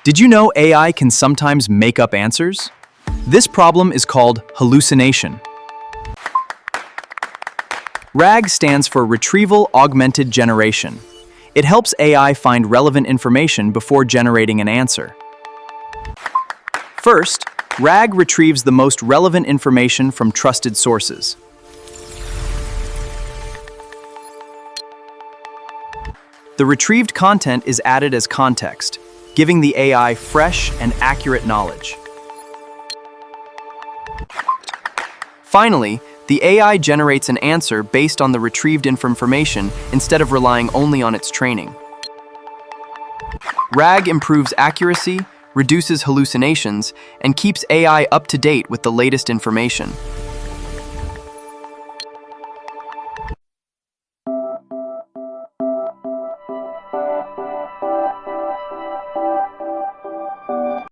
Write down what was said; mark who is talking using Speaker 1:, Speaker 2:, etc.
Speaker 1: Did you know AI can sometimes make up answers? This problem is called hallucination. RAG stands for Retrieval-Augmented Generation. It helps AI find relevant information before generating an answer. First, RAG retrieves the most relevant information from trusted sources. The retrieved content is added as context, giving the AI fresh and accurate knowledge. Finally, the AI generates an answer based on the retrieved information instead of relying only on its training. RAG improves accuracy, reduces hallucinations, and keeps AI up to date with the latest information.